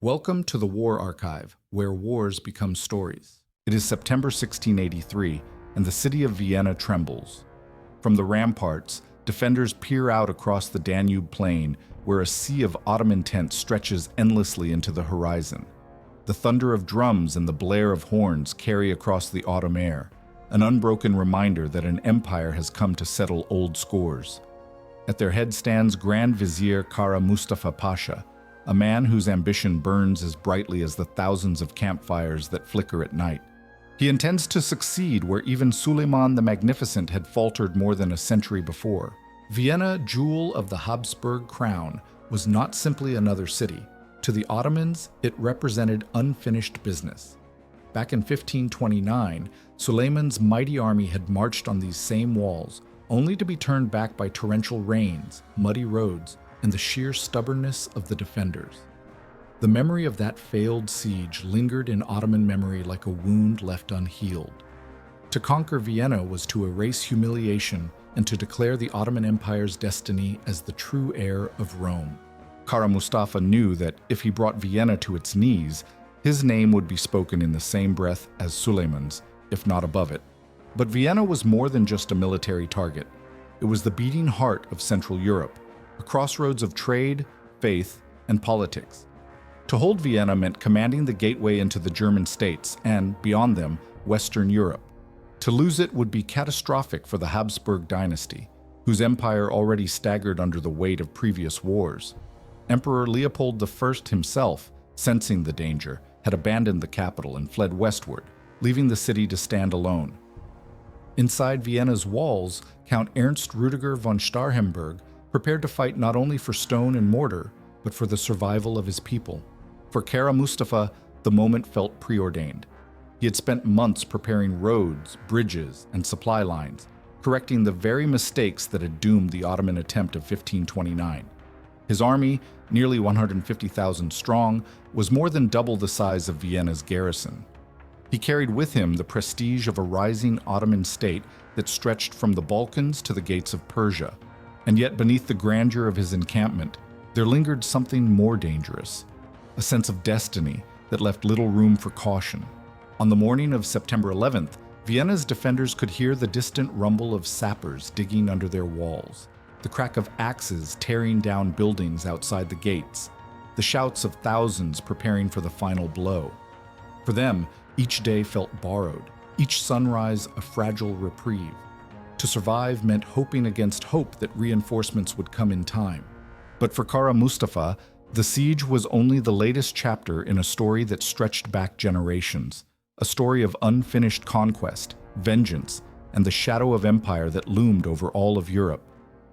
Welcome to the War Archive, where wars become stories. It is September 1683, and the city of Vienna trembles. From the ramparts, defenders peer out across the Danube plain, where a sea of Ottoman tents stretches endlessly into the horizon. The thunder of drums and the blare of horns carry across the autumn air, an unbroken reminder that an empire has come to settle old scores. At their head stands Grand Vizier Kara Mustafa Pasha, a man whose ambition burns as brightly as the thousands of campfires that flicker at night. He intends to succeed where even Suleiman the Magnificent had faltered more than a century before. Vienna, jewel of the Habsburg crown, was not simply another city. To the Ottomans, it represented unfinished business. Back in 1529, Suleiman's mighty army had marched on these same walls, only to be turned back by torrential rains, muddy roads, and the sheer stubbornness of the defenders. The memory of that failed siege lingered in Ottoman memory like a wound left unhealed. To conquer Vienna was to erase humiliation and to declare the Ottoman Empire's destiny as the true heir of Rome. Kara Mustafa knew that if he brought Vienna to its knees, his name would be spoken in the same breath as Suleiman's, if not above it. But Vienna was more than just a military target. It was the beating heart of Central Europe, a crossroads of trade, faith, and politics. To hold Vienna meant commanding the gateway into the German states and, beyond them, Western Europe. To lose it would be catastrophic for the Habsburg dynasty, whose empire already staggered under the weight of previous wars. Emperor Leopold I himself, sensing the danger, had abandoned the capital and fled westward, leaving the city to stand alone. Inside Vienna's walls, Count Ernst Rüdiger von Starhemberg prepared to fight not only for stone and mortar, but for the survival of his people. For Kara Mustafa, the moment felt preordained. He had spent months preparing roads, bridges, and supply lines, correcting the very mistakes that had doomed the Ottoman attempt of 1529. His army, nearly 150,000 strong, was more than double the size of Vienna's garrison. He carried with him the prestige of a rising Ottoman state that stretched from the Balkans to the gates of Persia. And yet beneath the grandeur of his encampment, there lingered something more dangerous, a sense of destiny that left little room for caution. On the morning of September 11th, Vienna's defenders could hear the distant rumble of sappers digging under their walls, the crack of axes tearing down buildings outside the gates, the shouts of thousands preparing for the final blow. For them, each day felt borrowed, each sunrise a fragile reprieve. To survive meant hoping against hope that reinforcements would come in time. But for Kara Mustafa, the siege was only the latest chapter in a story that stretched back generations, a story of unfinished conquest, vengeance, and the shadow of empire that loomed over all of Europe.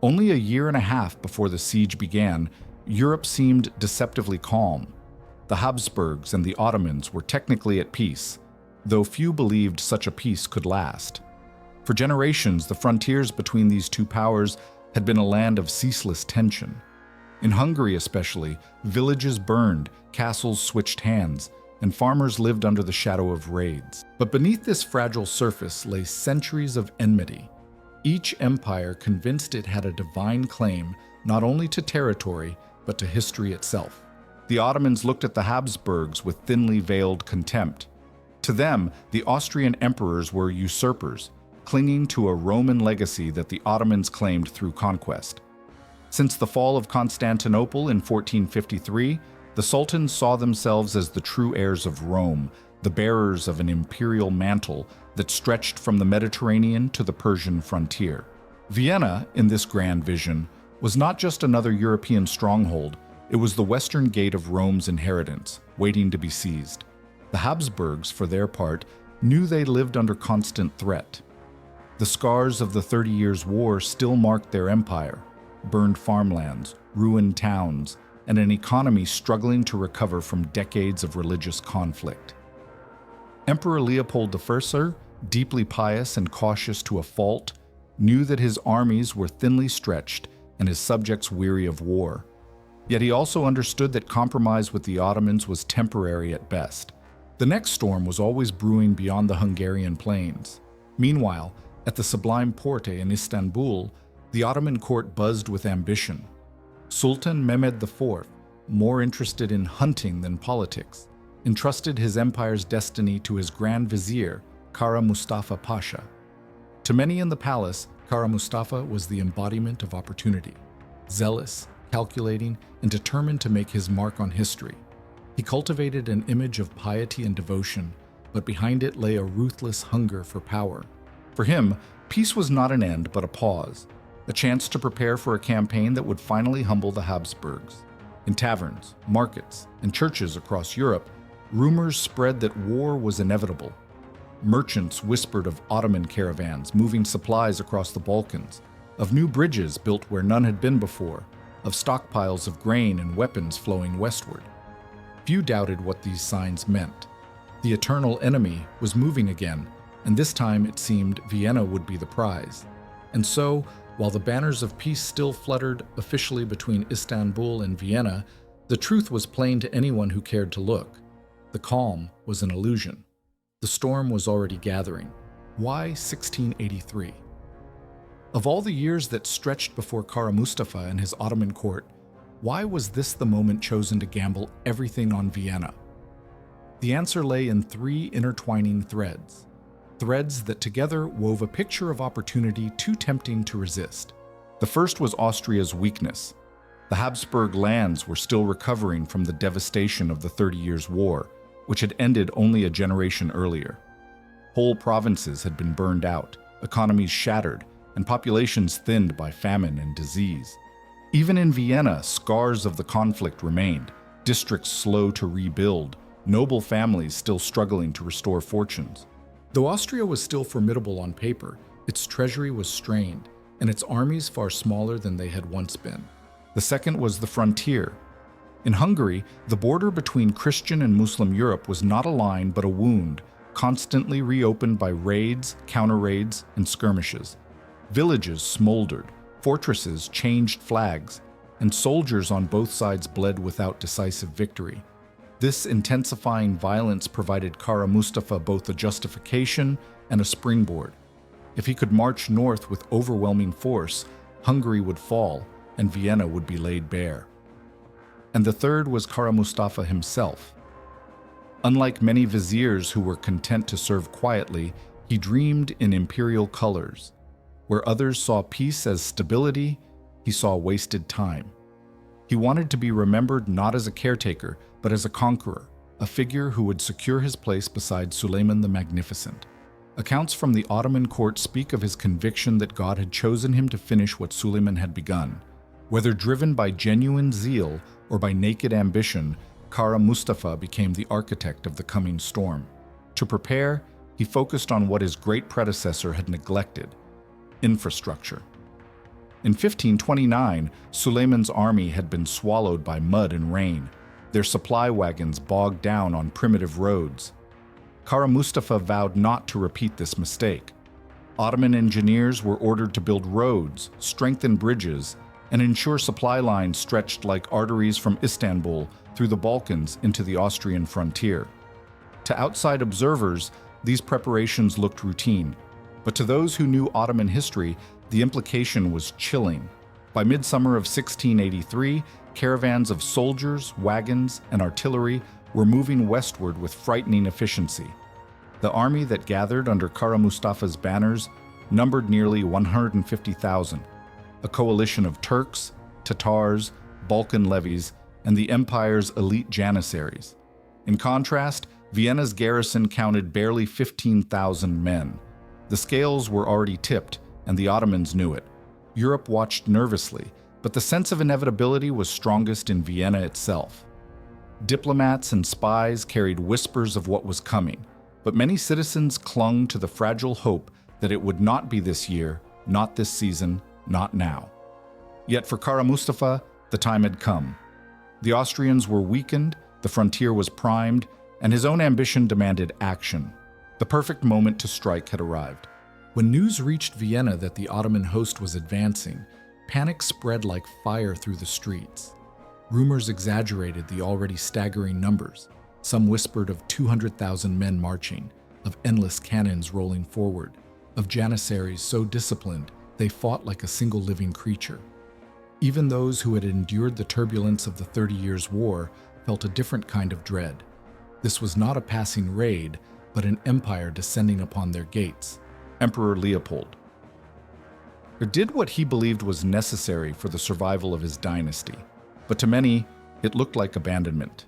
Only a year and a half before the siege began, Europe seemed deceptively calm. The Habsburgs and the Ottomans were technically at peace, though few believed such a peace could last. For generations, the frontiers between these two powers had been a land of ceaseless tension. In Hungary especially, villages burned, castles switched hands, and farmers lived under the shadow of raids. But beneath this fragile surface lay centuries of enmity. Each empire convinced it had a divine claim not only to territory, but to history itself. The Ottomans looked at the Habsburgs with thinly veiled contempt. To them, the Austrian emperors were usurpers, clinging to a Roman legacy that the Ottomans claimed through conquest. Since the fall of Constantinople in 1453, the sultans saw themselves as the true heirs of Rome, the bearers of an imperial mantle that stretched from the Mediterranean to the Persian frontier. Vienna, in this grand vision, was not just another European stronghold, it was the western gate of Rome's inheritance, waiting to be seized. The Habsburgs, for their part, knew they lived under constant threat. The scars of the 30 Years' War still marked their empire: burned farmlands, ruined towns, and an economy struggling to recover from decades of religious conflict. Emperor Leopold I, deeply pious and cautious to a fault, knew that his armies were thinly stretched and his subjects weary of war. Yet he also understood that compromise with the Ottomans was temporary at best. The next storm was always brewing beyond the Hungarian plains. Meanwhile, at the Sublime Porte in Istanbul, the Ottoman court buzzed with ambition. Sultan Mehmed IV, more interested in hunting than politics, entrusted his empire's destiny to his Grand Vizier, Kara Mustafa Pasha. To many in the palace, Kara Mustafa was the embodiment of opportunity, zealous, calculating, and determined to make his mark on history. He cultivated an image of piety and devotion, but behind it lay a ruthless hunger for power. For him, peace was not an end but a pause, a chance to prepare for a campaign that would finally humble the Habsburgs. In taverns, markets, and churches across Europe, rumors spread that war was inevitable. Merchants whispered of Ottoman caravans moving supplies across the Balkans, of new bridges built where none had been before, of stockpiles of grain and weapons flowing westward. Few doubted what these signs meant. The eternal enemy was moving again, and this time it seemed Vienna would be the prize. And so, while the banners of peace still fluttered officially between Istanbul and Vienna, the truth was plain to anyone who cared to look. The calm was an illusion. The storm was already gathering. Why 1683? Of all the years that stretched before Kara Mustafa and his Ottoman court, why was this the moment chosen to gamble everything on Vienna? The answer lay in three intertwining threads that together wove a picture of opportunity too tempting to resist. The first was Austria's weakness. The Habsburg lands were still recovering from the devastation of the 30 Years' War, which had ended only a generation earlier. Whole provinces had been burned out, economies shattered, and populations thinned by famine and disease. Even in Vienna, scars of the conflict remained, districts slow to rebuild, noble families still struggling to restore fortunes. Though Austria was still formidable on paper, its treasury was strained, and its armies far smaller than they had once been. The second was the frontier. In Hungary, the border between Christian and Muslim Europe was not a line but a wound, constantly reopened by raids, counter-raids, and skirmishes. Villages smoldered, fortresses changed flags, and soldiers on both sides bled without decisive victory. This intensifying violence provided Kara Mustafa both a justification and a springboard. If he could march north with overwhelming force, Hungary would fall and Vienna would be laid bare. And the third was Kara Mustafa himself. Unlike many viziers who were content to serve quietly, he dreamed in imperial colors. Where others saw peace as stability, he saw wasted time. He wanted to be remembered not as a caretaker, but as a conqueror, a figure who would secure his place beside Suleiman the Magnificent. Accounts from the Ottoman court speak of his conviction that God had chosen him to finish what Suleiman had begun. Whether driven by genuine zeal or by naked ambition, Kara Mustafa became the architect of the coming storm. To prepare, he focused on what his great predecessor had neglected: infrastructure. In 1529, Suleiman's army had been swallowed by mud and rain, their supply wagons bogged down on primitive roads. Kara Mustafa vowed not to repeat this mistake. Ottoman engineers were ordered to build roads, strengthen bridges, and ensure supply lines stretched like arteries from Istanbul through the Balkans into the Austrian frontier. To outside observers, these preparations looked routine, but to those who knew Ottoman history, the implication was chilling. By midsummer of 1683, caravans of soldiers, wagons, and artillery were moving westward with frightening efficiency. The army that gathered under Kara Mustafa's banners numbered nearly 150,000, a coalition of Turks, Tatars, Balkan levies, and the empire's elite janissaries. In contrast, Vienna's garrison counted barely 15,000 men. The scales were already tipped, and the Ottomans knew it. Europe watched nervously, but the sense of inevitability was strongest in Vienna itself. Diplomats and spies carried whispers of what was coming, but many citizens clung to the fragile hope that it would not be this year, not this season, not now. Yet for Kara Mustafa, the time had come. The Austrians were weakened, the frontier was primed, and his own ambition demanded action. The perfect moment to strike had arrived. When news reached Vienna that the Ottoman host was advancing, panic spread like fire through the streets. Rumors exaggerated the already staggering numbers. Some whispered of 200,000 men marching, of endless cannons rolling forward, of janissaries so disciplined they fought like a single living creature. Even those who had endured the turbulence of the 30 Years' War felt a different kind of dread. This was not a passing raid, but an empire descending upon their gates. Emperor Leopold I did what he believed was necessary for the survival of his dynasty, but to many, it looked like abandonment.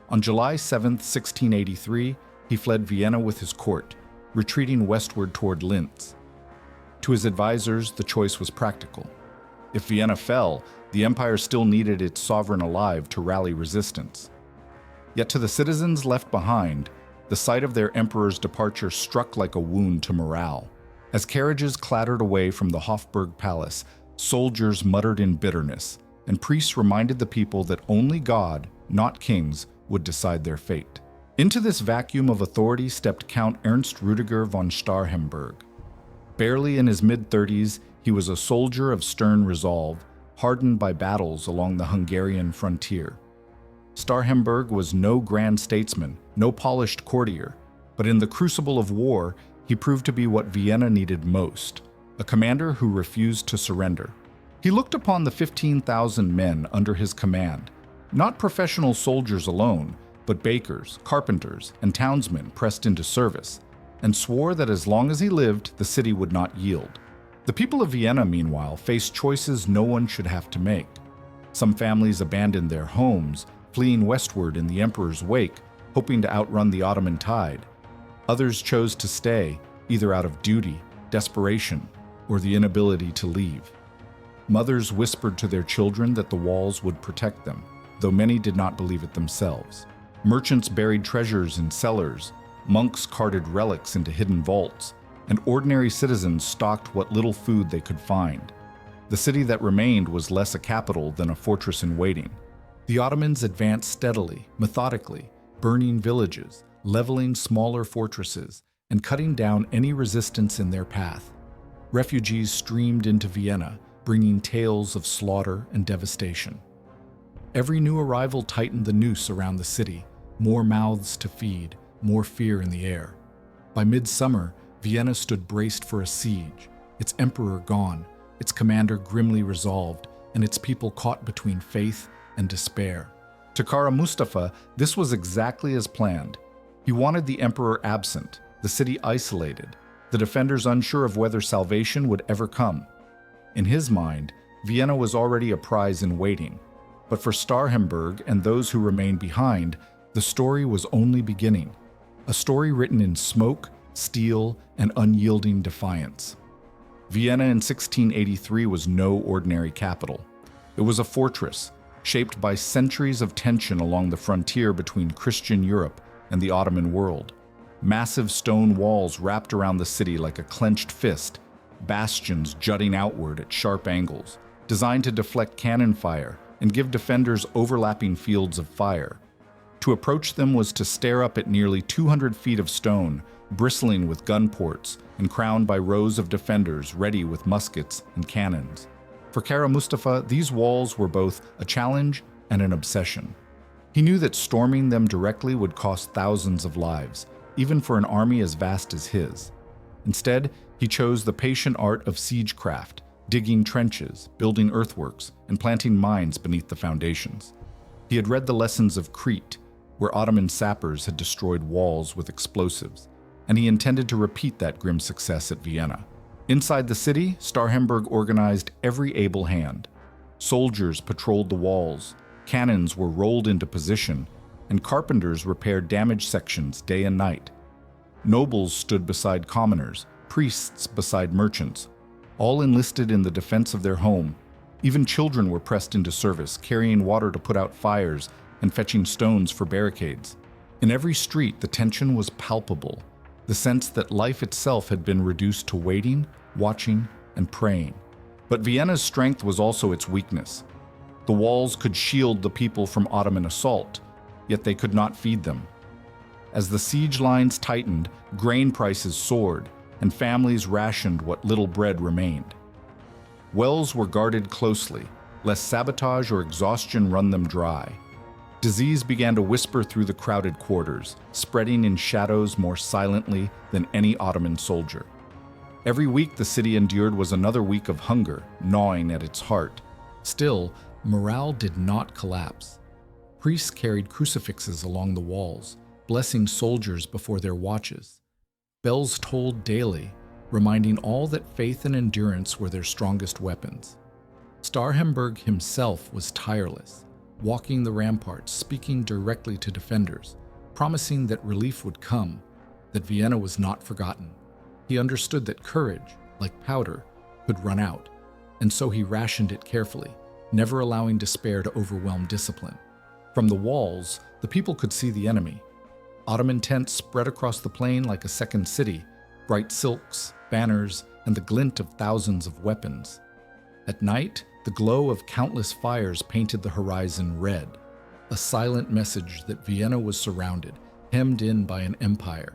On July 7, 1683, he fled Vienna with his court, retreating westward toward Linz. To his advisors, the choice was practical. If Vienna fell, the empire still needed its sovereign alive to rally resistance. Yet to the citizens left behind, the sight of their emperor's departure struck like a wound to morale. As carriages clattered away from the Hofburg Palace, soldiers muttered in bitterness, and priests reminded the people that only God, not kings, would decide their fate. Into this vacuum of authority stepped Count Ernst Rüdiger von Starhemberg. Barely in his mid-30s, he was a soldier of stern resolve, hardened by battles along the Hungarian frontier. Starhemberg was no grand statesman, no polished courtier, but in the crucible of war, he proved to be what Vienna needed most, a commander who refused to surrender. He looked upon the 15,000 men under his command, not professional soldiers alone, but bakers, carpenters, and townsmen pressed into service, and swore that as long as he lived, the city would not yield. The people of Vienna, meanwhile, faced choices no one should have to make. Some families abandoned their homes, fleeing westward in the emperor's wake, hoping to outrun the Ottoman tide. Others chose to stay, either out of duty, desperation, or the inability to leave. Mothers whispered to their children that the walls would protect them, though many did not believe it themselves. Merchants buried treasures in cellars, monks carted relics into hidden vaults, and ordinary citizens stocked what little food they could find. The city that remained was less a capital than a fortress in waiting. The Ottomans advanced steadily, methodically, burning villages, leveling smaller fortresses, and cutting down any resistance in their path. Refugees streamed into Vienna, bringing tales of slaughter and devastation. Every new arrival tightened the noose around the city, more mouths to feed, more fear in the air. By midsummer, Vienna stood braced for a siege, its emperor gone, its commander grimly resolved, and its people caught between faith and despair. To Kara Mustafa, this was exactly as planned. He wanted the emperor absent, the city isolated, the defenders unsure of whether salvation would ever come. In his mind, Vienna was already a prize in waiting, but for Starhemberg and those who remained behind, the story was only beginning. A story written in smoke, steel, and unyielding defiance. Vienna in 1683 was no ordinary capital. It was a fortress, shaped by centuries of tension along the frontier between Christian Europe and the Ottoman world. Massive stone walls wrapped around the city like a clenched fist, bastions jutting outward at sharp angles, designed to deflect cannon fire and give defenders overlapping fields of fire. To approach them was to stare up at nearly 200 feet of stone, bristling with gun ports and crowned by rows of defenders ready with muskets and cannons. For Kara Mustafa, these walls were both a challenge and an obsession. He knew that storming them directly would cost thousands of lives, even for an army as vast as his. Instead, he chose the patient art of siegecraft, digging trenches, building earthworks, and planting mines beneath the foundations. He had read the lessons of Crete, where Ottoman sappers had destroyed walls with explosives, and he intended to repeat that grim success at Vienna. Inside the city, Starhemberg organized every able hand. Soldiers patrolled the walls, cannons were rolled into position, and carpenters repaired damaged sections day and night. Nobles stood beside commoners, priests beside merchants, all enlisted in the defense of their home. Even children were pressed into service, carrying water to put out fires and fetching stones for barricades. In every street, the tension was palpable, the sense that life itself had been reduced to waiting, watching, and praying. But Vienna's strength was also its weakness. The walls could shield the people from Ottoman assault, yet they could not feed them. As the siege lines tightened, grain prices soared, and families rationed what little bread remained. Wells were guarded closely, lest sabotage or exhaustion run them dry. Disease began to whisper through the crowded quarters, spreading in shadows more silently than any Ottoman soldier. Every week the city endured was another week of hunger, gnawing at its heart. Still, morale did not collapse. Priests carried crucifixes along the walls, blessing soldiers before their watches. Bells tolled daily, reminding all that faith and endurance were their strongest weapons. Starhemberg himself was tireless, walking the ramparts, speaking directly to defenders, promising that relief would come, that Vienna was not forgotten. He understood that courage, like powder, could run out, and so he rationed it carefully, never allowing despair to overwhelm discipline. From the walls, the people could see the enemy. Ottoman tents spread across the plain like a second city, bright silks, banners, and the glint of thousands of weapons. At night, the glow of countless fires painted the horizon red, a silent message that Vienna was surrounded, hemmed in by an empire.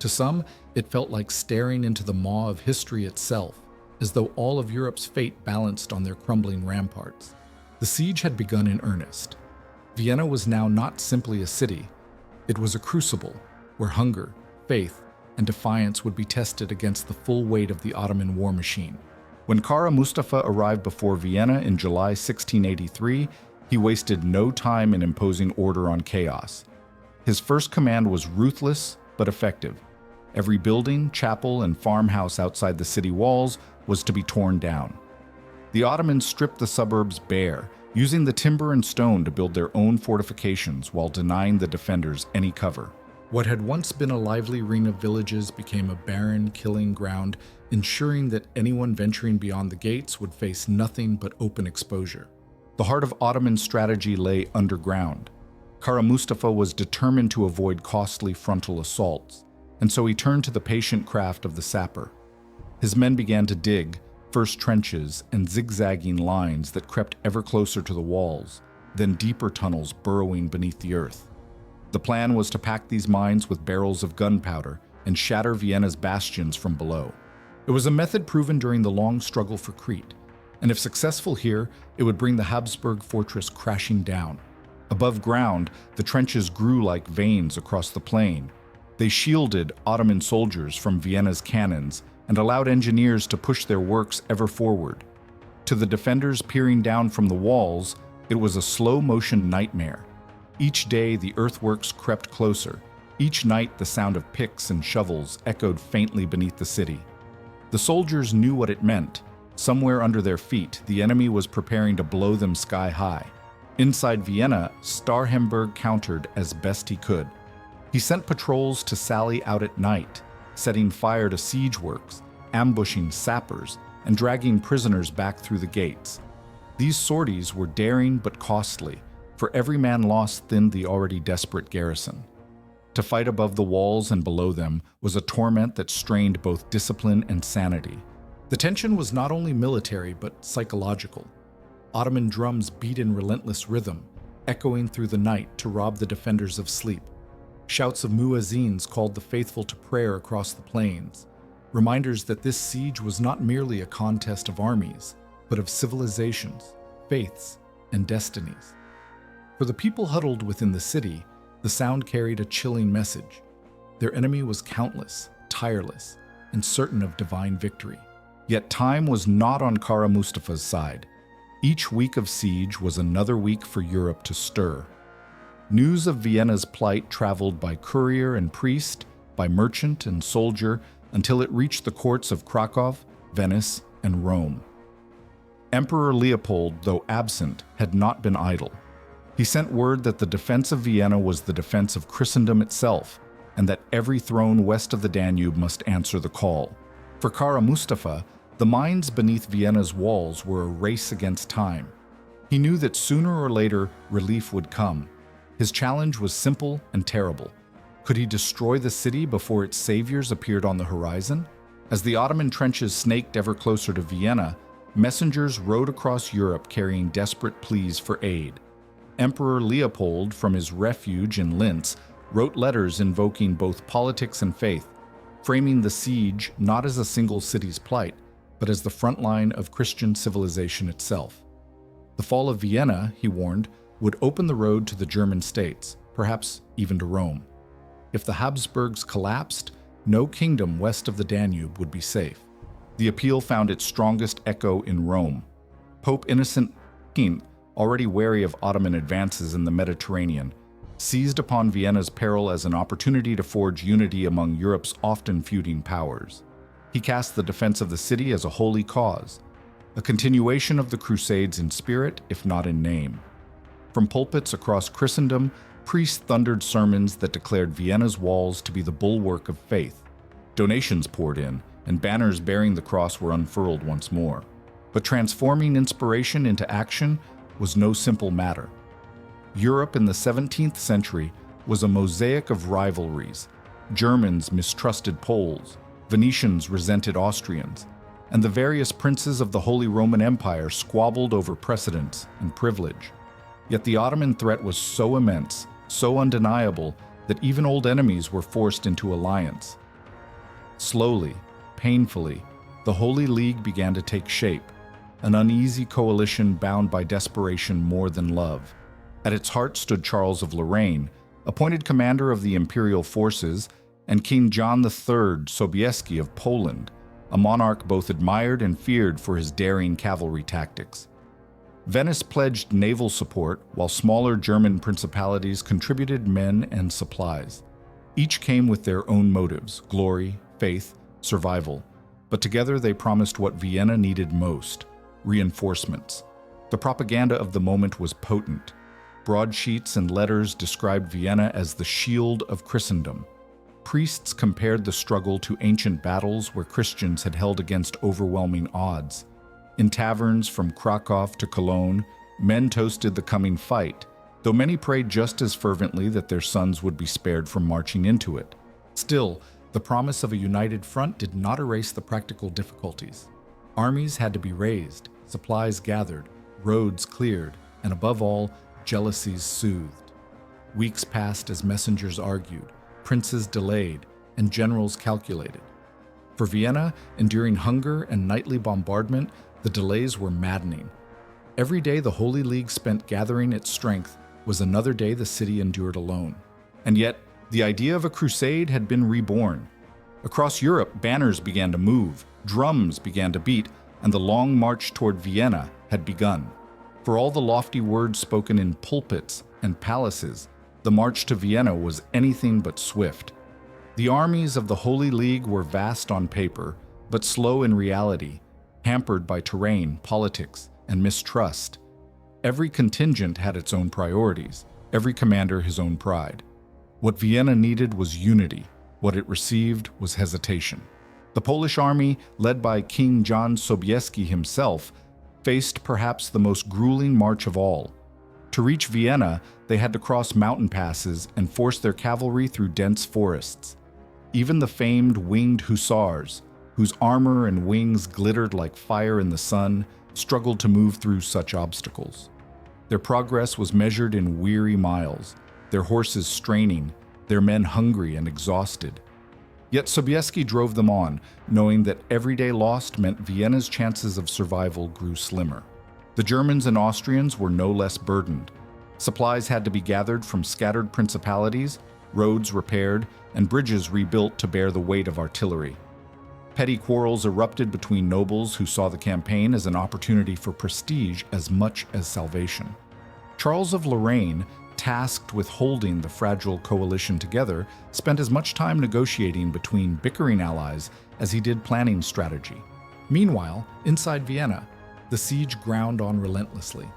To some, it felt like staring into the maw of history itself, as though all of Europe's fate balanced on their crumbling ramparts. The siege had begun in earnest. Vienna was now not simply a city. It was a crucible where hunger, faith, and defiance would be tested against the full weight of the Ottoman war machine. When Kara Mustafa arrived before Vienna in July 1683, he wasted no time in imposing order on chaos. His first command was ruthless but effective. Every building, chapel, and farmhouse outside the city walls was to be torn down. The Ottomans stripped the suburbs bare, using the timber and stone to build their own fortifications while denying the defenders any cover. What had once been a lively ring of villages became a barren, killing ground, ensuring that anyone venturing beyond the gates would face nothing but open exposure. The heart of Ottoman strategy lay underground. Kara Mustafa was determined to avoid costly frontal assaults, and so he turned to the patient craft of the sapper. His men began to dig, first trenches and zigzagging lines that crept ever closer to the walls, then deeper tunnels burrowing beneath the earth. The plan was to pack these mines with barrels of gunpowder and shatter Vienna's bastions from below. It was a method proven during the long struggle for Crete, and if successful here, it would bring the Habsburg fortress crashing down. Above ground, the trenches grew like veins across the plain. They shielded Ottoman soldiers from Vienna's cannons and allowed engineers to push their works ever forward. To the defenders peering down from the walls, it was a slow-motion nightmare. Each day, the earthworks crept closer. Each night, the sound of picks and shovels echoed faintly beneath the city. The soldiers knew what it meant. Somewhere under their feet, the enemy was preparing to blow them sky high. Inside Vienna, Starhemberg countered as best he could. He sent patrols to sally out at night, setting fire to siege works, ambushing sappers, and dragging prisoners back through the gates. These sorties were daring but costly, for every man lost thinned the already desperate garrison. To fight above the walls and below them was a torment that strained both discipline and sanity. The tension was not only military but psychological. Ottoman drums beat in relentless rhythm, echoing through the night to rob the defenders of sleep. Shouts of muezzins called the faithful to prayer across the plains, reminders that this siege was not merely a contest of armies, but of civilizations, faiths, and destinies. For the people huddled within the city, the sound carried a chilling message. Their enemy was countless, tireless, and certain of divine victory. Yet time was not on Kara Mustafa's side. Each week of siege was another week for Europe to stir. News of Vienna's plight traveled by courier and priest, by merchant and soldier, until it reached the courts of Krakow, Venice, and Rome. Emperor Leopold, though absent, had not been idle. He sent word that the defense of Vienna was the defense of Christendom itself, and that every throne west of the Danube must answer the call. For Kara Mustafa, the mines beneath Vienna's walls were a race against time. He knew that sooner or later relief would come. His challenge was simple and terrible. Could he destroy the city before its saviors appeared on the horizon? As the Ottoman trenches snaked ever closer to Vienna, messengers rode across Europe carrying desperate pleas for aid. Emperor Leopold, from his refuge in Linz, wrote letters invoking both politics and faith, framing the siege not as a single city's plight, but as the front line of Christian civilization itself. The fall of Vienna, he warned, would open the road to the German states, perhaps even to Rome. If the Habsburgs collapsed, no kingdom west of the Danube would be safe. The appeal found its strongest echo in Rome. Pope Innocent King, already wary of Ottoman advances in the Mediterranean, seized upon Vienna's peril as an opportunity to forge unity among Europe's often feuding powers. He cast the defense of the city as a holy cause, a continuation of the Crusades in spirit, if not in name. From pulpits across Christendom, priests thundered sermons that declared Vienna's walls to be the bulwark of faith. Donations poured in, and banners bearing the cross were unfurled once more. But transforming inspiration into action was no simple matter. Europe in the 17th century was a mosaic of rivalries. Germans mistrusted Poles, Venetians resented Austrians, and the various princes of the Holy Roman Empire squabbled over precedence and privilege. Yet the Ottoman threat was so immense, so undeniable, that even old enemies were forced into alliance. Slowly, painfully, the Holy League began to take shape, an uneasy coalition bound by desperation more than love. At its heart stood Charles of Lorraine, appointed commander of the imperial forces, and King John III Sobieski of Poland, a monarch both admired and feared for his daring cavalry tactics. Venice pledged naval support, while smaller German principalities contributed men and supplies. Each came with their own motives: glory, faith, survival. But together they promised what Vienna needed most: reinforcements. The propaganda of the moment was potent. Broadsheets and letters described Vienna as the shield of Christendom. Priests compared the struggle to ancient battles where Christians had held against overwhelming odds. In taverns from Krakow to Cologne, men toasted the coming fight, though many prayed just as fervently that their sons would be spared from marching into it. Still, the promise of a united front did not erase the practical difficulties. Armies had to be raised, supplies gathered, roads cleared, and above all, jealousies soothed. Weeks passed as messengers argued, princes delayed, and generals calculated. For Vienna, enduring hunger and nightly bombardment, the delays were maddening. Every day the Holy League spent gathering its strength was another day the city endured alone. And yet, the idea of a crusade had been reborn. Across Europe, banners began to move, drums began to beat, and the long march toward Vienna had begun. For all the lofty words spoken in pulpits and palaces, the march to Vienna was anything but swift. The armies of the Holy League were vast on paper, but slow in reality, hampered by terrain, politics, and mistrust. Every contingent had its own priorities, every commander his own pride. What Vienna needed was unity. What it received was hesitation. The Polish army, led by King John Sobieski himself, faced perhaps the most grueling march of all. To reach Vienna, they had to cross mountain passes and force their cavalry through dense forests. Even the famed winged Hussars, whose armor and wings glittered like fire in the sun, struggled to move through such obstacles. Their progress was measured in weary miles, their horses straining, their men hungry and exhausted. Yet Sobieski drove them on, knowing that every day lost meant Vienna's chances of survival grew slimmer. The Germans and Austrians were no less burdened. Supplies had to be gathered from scattered principalities, roads repaired, and bridges rebuilt to bear the weight of artillery. Petty quarrels erupted between nobles who saw the campaign as an opportunity for prestige as much as salvation. Charles of Lorraine, tasked with holding the fragile coalition together, spent as much time negotiating between bickering allies as he did planning strategy. Meanwhile, inside Vienna, the siege ground on relentlessly.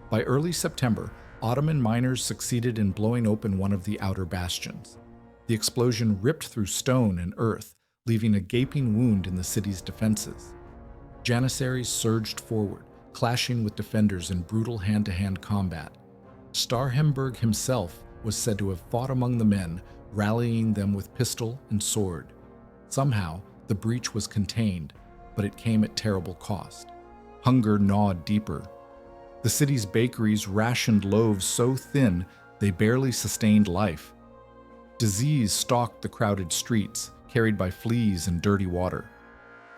By early September, Ottoman miners succeeded in blowing open one of the outer bastions. The explosion ripped through stone and earth, leaving a gaping wound in the city's defenses. Janissaries surged forward, clashing with defenders in brutal hand-to-hand combat. Starhemberg himself was said to have fought among the men, rallying them with pistol and sword. Somehow, the breach was contained, but it came at terrible cost. Hunger gnawed deeper. The city's bakeries rationed loaves so thin they barely sustained life. Disease stalked the crowded streets, carried by fleas and dirty water.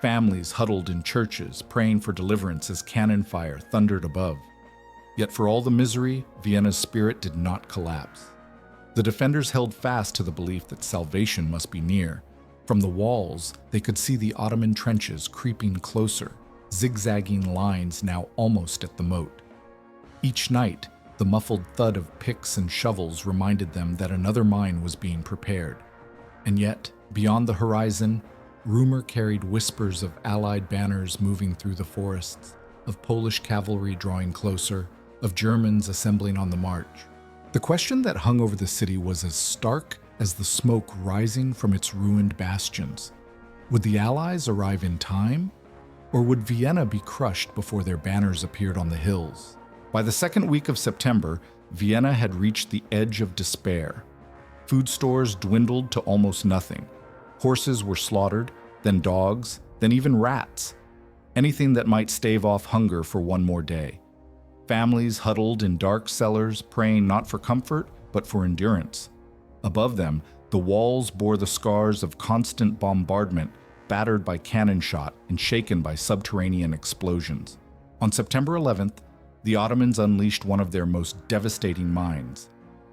Families huddled in churches, praying for deliverance as cannon fire thundered above. Yet for all the misery, Vienna's spirit did not collapse. The defenders held fast to the belief that salvation must be near. From the walls, they could see the Ottoman trenches creeping closer, zigzagging lines now almost at the moat. Each night, the muffled thud of picks and shovels reminded them that another mine was being prepared. And yet, beyond the horizon, rumor carried whispers of Allied banners moving through the forests, of Polish cavalry drawing closer, of Germans assembling on the march. The question that hung over the city was as stark as the smoke rising from its ruined bastions. Would the Allies arrive in time? Or would Vienna be crushed before their banners appeared on the hills? By the second week of September, Vienna had reached the edge of despair. Food stores dwindled to almost nothing. Horses were slaughtered, then dogs, then even rats. Anything that might stave off hunger for one more day. Families huddled in dark cellars, praying not for comfort, but for endurance. Above them, the walls bore the scars of constant bombardment, battered by cannon shot and shaken by subterranean explosions. On September 11th, the Ottomans unleashed one of their most devastating mines.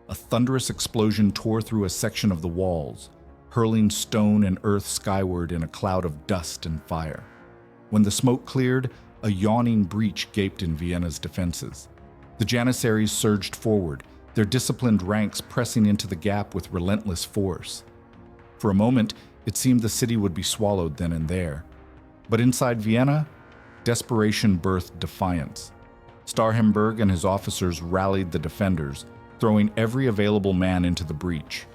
A thunderous explosion tore through a section of the walls, hurling stone and earth skyward in a cloud of dust and fire. When the smoke cleared, a yawning breach gaped in Vienna's defenses. The Janissaries surged forward, their disciplined ranks pressing into the gap with relentless force. For a moment, it seemed the city would be swallowed then and there. But inside Vienna, desperation birthed defiance. Starhemberg and his officers rallied the defenders, throwing every available man into the breach.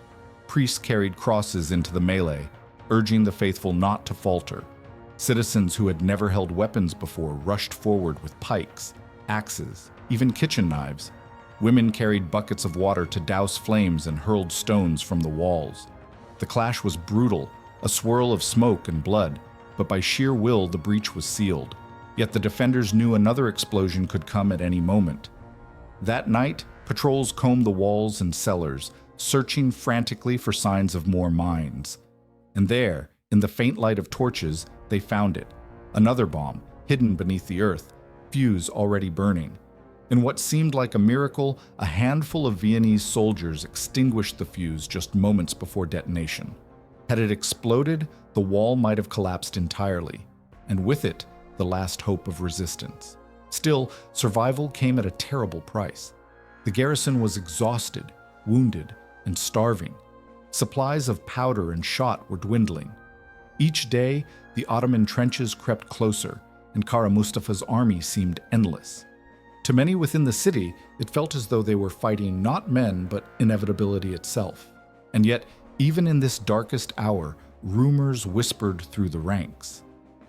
Priests carried crosses into the melee, urging the faithful not to falter. Citizens who had never held weapons before rushed forward with pikes, axes, even kitchen knives. Women carried buckets of water to douse flames and hurled stones from the walls. The clash was brutal, a swirl of smoke and blood, but by sheer will the breach was sealed. Yet the defenders knew another explosion could come at any moment. That night, patrols combed the walls and cellars, searching frantically for signs of more mines. And there, in the faint light of torches, they found it. Another bomb, hidden beneath the earth, fuse already burning. In what seemed like a miracle, a handful of Viennese soldiers extinguished the fuse just moments before detonation. Had it exploded, the wall might have collapsed entirely, and with it, the last hope of resistance. Still, survival came at a terrible price. The garrison was exhausted, wounded, and starving. Supplies of powder and shot were dwindling. Each day, the Ottoman trenches crept closer, and Kara Mustafa's army seemed endless. To many within the city, it felt as though they were fighting not men, but inevitability itself. And yet, even in this darkest hour, rumors whispered through the ranks.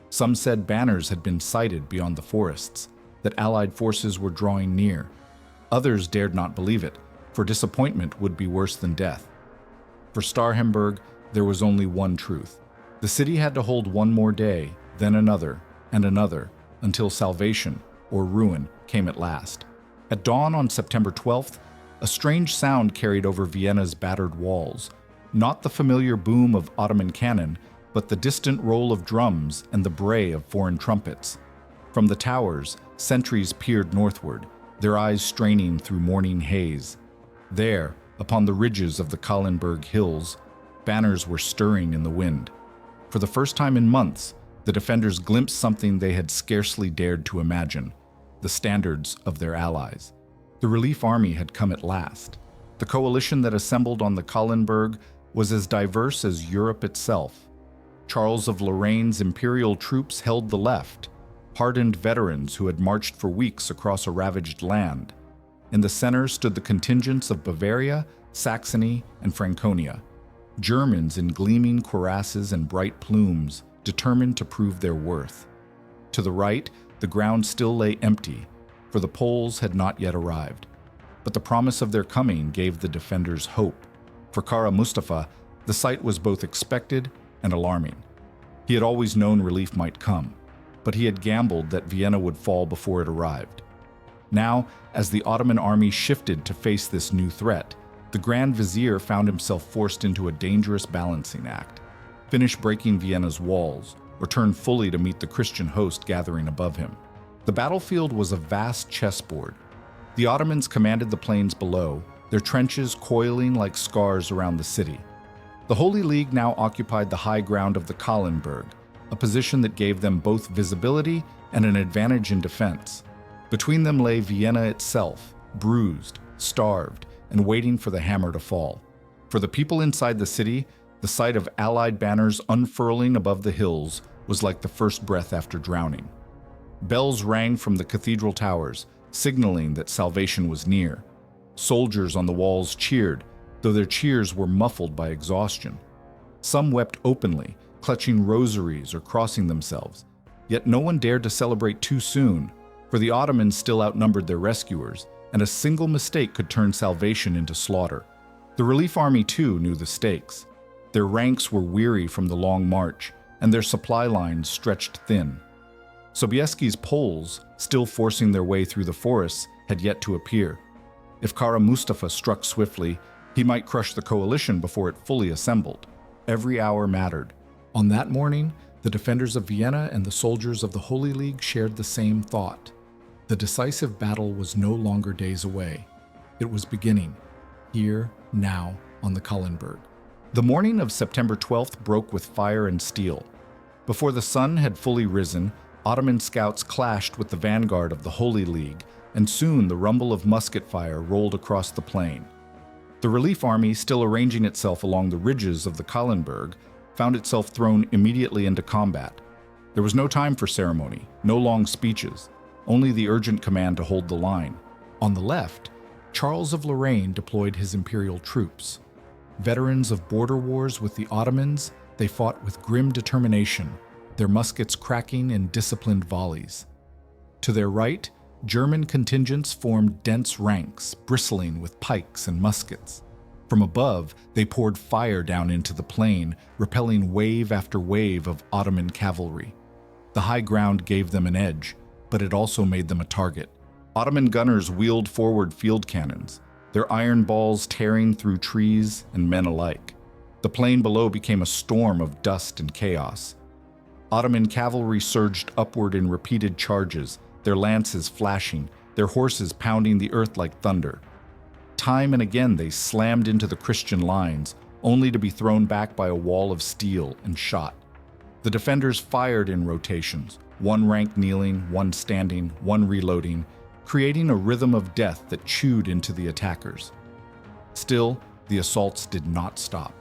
Some said banners had been sighted beyond the forests, that Allied forces were drawing near. Others dared not believe it, for disappointment would be worse than death. For Starhemberg, there was only one truth. The city had to hold one more day, then another, and another, until salvation, or ruin, came at last. At dawn on September 12th, a strange sound carried over Vienna's battered walls. Not the familiar boom of Ottoman cannon, but the distant roll of drums and the bray of foreign trumpets. From the towers, sentries peered northward, their eyes straining through morning haze. There, upon the ridges of the Kahlenberg hills, banners were stirring in the wind. For the first time in months, the defenders glimpsed something they had scarcely dared to imagine: the standards of their allies. The relief army had come at last. The coalition that assembled on the Kahlenberg was as diverse as Europe itself. Charles of Lorraine's imperial troops held the left, hardened veterans who had marched for weeks across a ravaged land. In the center stood the contingents of Bavaria, Saxony, and Franconia, Germans in gleaming cuirasses and bright plumes, determined to prove their worth. To the right, the ground still lay empty, for the Poles had not yet arrived. But the promise of their coming gave the defenders hope. For Kara Mustafa, the sight was both expected and alarming. He had always known relief might come, but he had gambled that Vienna would fall before it arrived. Now, as the Ottoman army shifted to face this new threat, the Grand Vizier found himself forced into a dangerous balancing act: finish breaking Vienna's walls, or turn fully to meet the Christian host gathering above him. The battlefield was a vast chessboard. The Ottomans commanded the plains below, their trenches coiling like scars around the city. The Holy League now occupied the high ground of the Kahlenberg, a position that gave them both visibility and an advantage in defense. Between them lay Vienna itself, bruised, starved, and waiting for the hammer to fall. For the people inside the city, the sight of Allied banners unfurling above the hills was like the first breath after drowning. Bells rang from the cathedral towers, signaling that salvation was near. Soldiers on the walls cheered, though their cheers were muffled by exhaustion. Some wept openly, clutching rosaries or crossing themselves. Yet no one dared to celebrate too soon, for the Ottomans still outnumbered their rescuers, and a single mistake could turn salvation into slaughter. The relief army, too, knew the stakes. Their ranks were weary from the long march, and their supply lines stretched thin. Sobieski's Poles, still forcing their way through the forests, had yet to appear. If Kara Mustafa struck swiftly, he might crush the coalition before it fully assembled. Every hour mattered. On that morning, the defenders of Vienna and the soldiers of the Holy League shared the same thought. The decisive battle was no longer days away. It was beginning, here, now, on the Kahlenberg. The morning of September 12th broke with fire and steel. Before the sun had fully risen, Ottoman scouts clashed with the vanguard of the Holy League, and soon the rumble of musket fire rolled across the plain. The relief army, still arranging itself along the ridges of the Kahlenberg, found itself thrown immediately into combat. There was no time for ceremony, no long speeches, only the urgent command to hold the line. On the left, Charles of Lorraine deployed his imperial troops. Veterans of border wars with the Ottomans, they fought with grim determination, their muskets cracking in disciplined volleys. To their right, German contingents formed dense ranks, bristling with pikes and muskets. From above, they poured fire down into the plain, repelling wave after wave of Ottoman cavalry. The high ground gave them an edge, but it also made them a target. Ottoman gunners wheeled forward field cannons, their iron balls tearing through trees and men alike. The plain below became a storm of dust and chaos. Ottoman cavalry surged upward in repeated charges, their lances flashing, their horses pounding the earth like thunder. Time and again they slammed into the Christian lines, only to be thrown back by a wall of steel and shot. The defenders fired in rotations, one rank kneeling, one standing, one reloading, creating a rhythm of death that chewed into the attackers. Still, the assaults did not stop.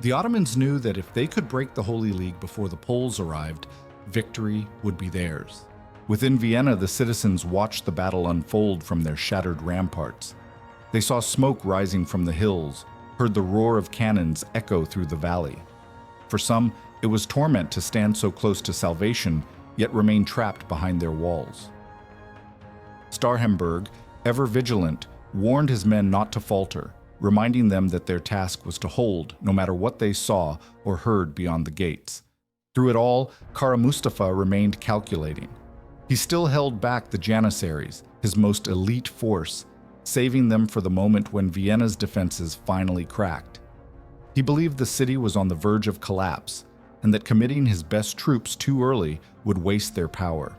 The Ottomans knew that if they could break the Holy League before the Poles arrived, victory would be theirs. Within Vienna, the citizens watched the battle unfold from their shattered ramparts. They saw smoke rising from the hills, heard the roar of cannons echo through the valley. For some, it was torment to stand so close to salvation, yet remain trapped behind their walls. Starhemberg, ever vigilant, warned his men not to falter, reminding them that their task was to hold no matter what they saw or heard beyond the gates. Through it all, Kara Mustafa remained calculating. He still held back the Janissaries, his most elite force, saving them for the moment when Vienna's defenses finally cracked. He believed the city was on the verge of collapse, and that committing his best troops too early would waste their power.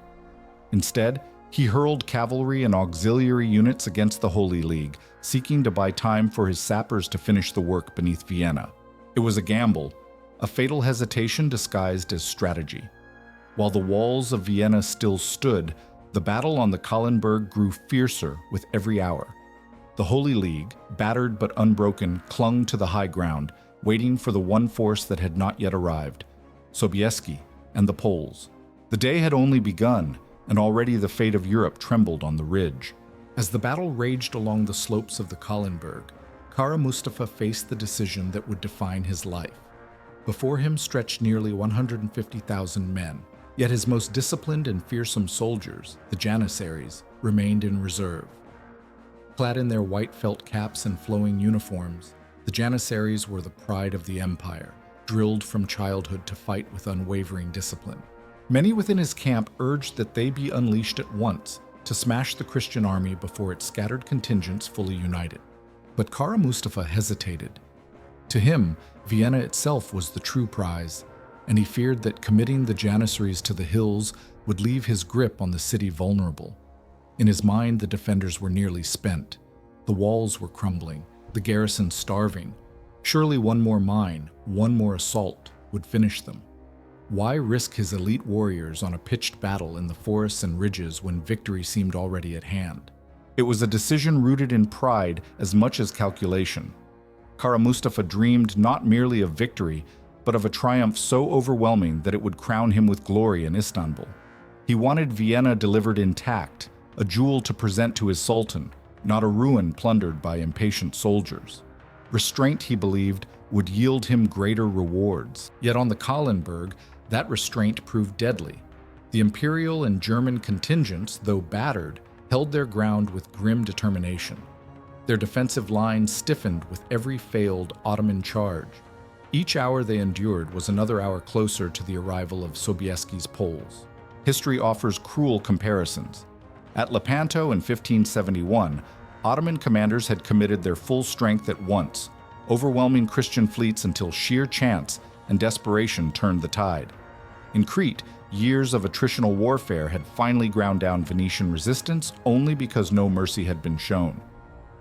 Instead, he hurled cavalry and auxiliary units against the Holy League, seeking to buy time for his sappers to finish the work beneath Vienna. It was a gamble, a fatal hesitation disguised as strategy. While the walls of Vienna still stood, the battle on the Kahlenberg grew fiercer with every hour. The Holy League, battered but unbroken, clung to the high ground, waiting for the one force that had not yet arrived, Sobieski and the Poles. The day had only begun, and already the fate of Europe trembled on the ridge. As the battle raged along the slopes of the Kahlenberg, Kara Mustafa faced the decision that would define his life. Before him stretched nearly 150,000 men, yet his most disciplined and fearsome soldiers, the Janissaries, remained in reserve. Clad in their white felt caps and flowing uniforms, the Janissaries were the pride of the empire, drilled from childhood to fight with unwavering discipline. Many within his camp urged that they be unleashed at once to smash the Christian army before its scattered contingents fully united. But Kara Mustafa hesitated. To him, Vienna itself was the true prize, and he feared that committing the Janissaries to the hills would leave his grip on the city vulnerable. In his mind, the defenders were nearly spent. The walls were crumbling, the garrison starving. Surely one more mine, one more assault, would finish them. Why risk his elite warriors on a pitched battle in the forests and ridges when victory seemed already at hand? It was a decision rooted in pride as much as calculation. Kara Mustafa dreamed not merely of victory, but of a triumph so overwhelming that it would crown him with glory in Istanbul. He wanted Vienna delivered intact, a jewel to present to his sultan, not a ruin plundered by impatient soldiers. Restraint, he believed, would yield him greater rewards. Yet on the Kahlenberg, that restraint proved deadly. The imperial and German contingents, though battered, held their ground with grim determination. Their defensive lines stiffened with every failed Ottoman charge. Each hour they endured was another hour closer to the arrival of Sobieski's Poles. History offers cruel comparisons. At Lepanto in 1571, Ottoman commanders had committed their full strength at once, overwhelming Christian fleets until sheer chance and desperation turned the tide. In Crete, years of attritional warfare had finally ground down Venetian resistance only because no mercy had been shown.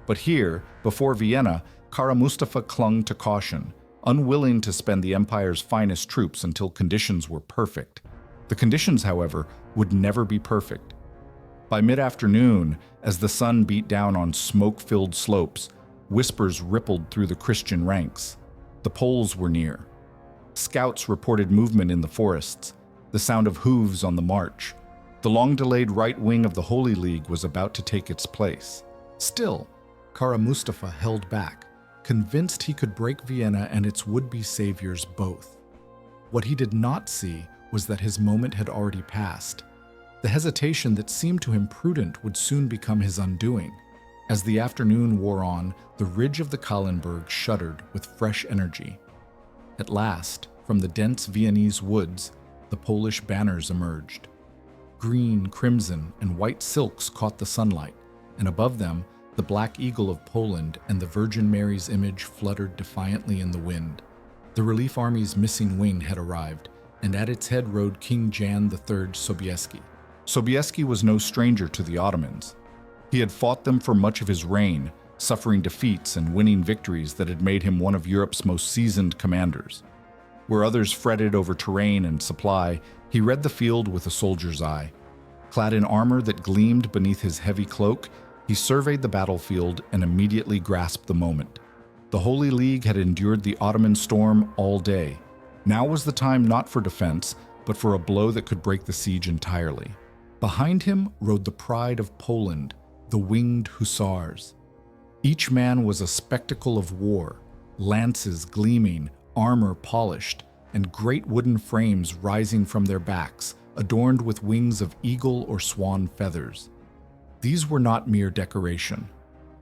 But here, before Vienna, Kara Mustafa clung to caution, unwilling to spend the empire's finest troops until conditions were perfect. The conditions, however, would never be perfect. By mid-afternoon, as the sun beat down on smoke-filled slopes, whispers rippled through the Christian ranks. The Poles were near. Scouts reported movement in the forests, the sound of hooves on the march. The long-delayed right wing of the Holy League was about to take its place. Still, Kara Mustafa held back, convinced he could break Vienna and its would-be saviors both. What he did not see was that his moment had already passed. The hesitation that seemed to him prudent would soon become his undoing. As the afternoon wore on, the ridge of the Kahlenberg shuddered with fresh energy. At last, from the dense Viennese woods, the Polish banners emerged. Green, crimson, and white silks caught the sunlight, and above them, the Black Eagle of Poland and the Virgin Mary's image fluttered defiantly in the wind. The relief army's missing wing had arrived, and at its head rode King Jan III Sobieski. Sobieski was no stranger to the Ottomans. He had fought them for much of his reign, suffering defeats and winning victories that had made him one of Europe's most seasoned commanders. Where others fretted over terrain and supply, he read the field with a soldier's eye. Clad in armor that gleamed beneath his heavy cloak, he surveyed the battlefield and immediately grasped the moment. The Holy League had endured the Ottoman storm all day. Now was the time not for defense, but for a blow that could break the siege entirely. Behind him rode the pride of Poland, the winged Hussars. Each man was a spectacle of war, lances gleaming, armor polished, and great wooden frames rising from their backs, adorned with wings of eagle or swan feathers. These were not mere decoration.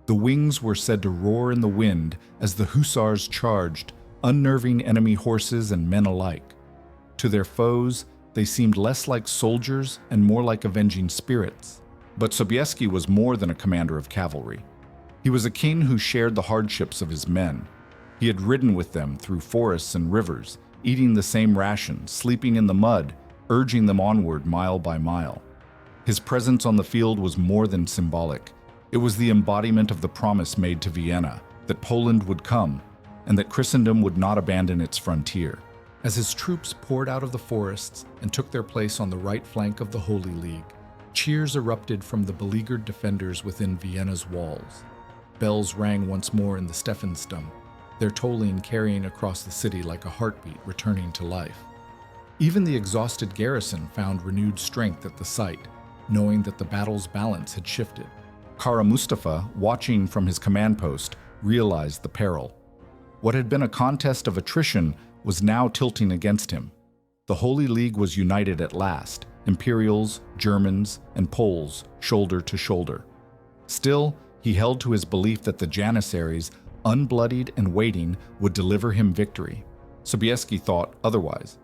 The wings were said to roar in the wind as the Hussars charged, unnerving enemy horses and men alike. To their foes, they seemed less like soldiers and more like avenging spirits. But Sobieski was more than a commander of cavalry. He was a king who shared the hardships of his men. He had ridden with them through forests and rivers, eating the same rations, sleeping in the mud, urging them onward mile by mile. His presence on the field was more than symbolic. It was the embodiment of the promise made to Vienna, that Poland would come, and that Christendom would not abandon its frontier. As his troops poured out of the forests and took their place on the right flank of the Holy League, cheers erupted from the beleaguered defenders within Vienna's walls. Bells rang once more in the Stephansdom, their tolling carrying across the city like a heartbeat returning to life. Even the exhausted garrison found renewed strength at the sight, knowing that the battle's balance had shifted. Kara Mustafa, watching from his command post, realized the peril. What had been a contest of attrition was now tilting against him. The Holy League was united at last, Imperials, Germans, and Poles, shoulder to shoulder. Still, he held to his belief that the Janissaries, unbloodied and waiting, would deliver him victory. Sobieski thought otherwise.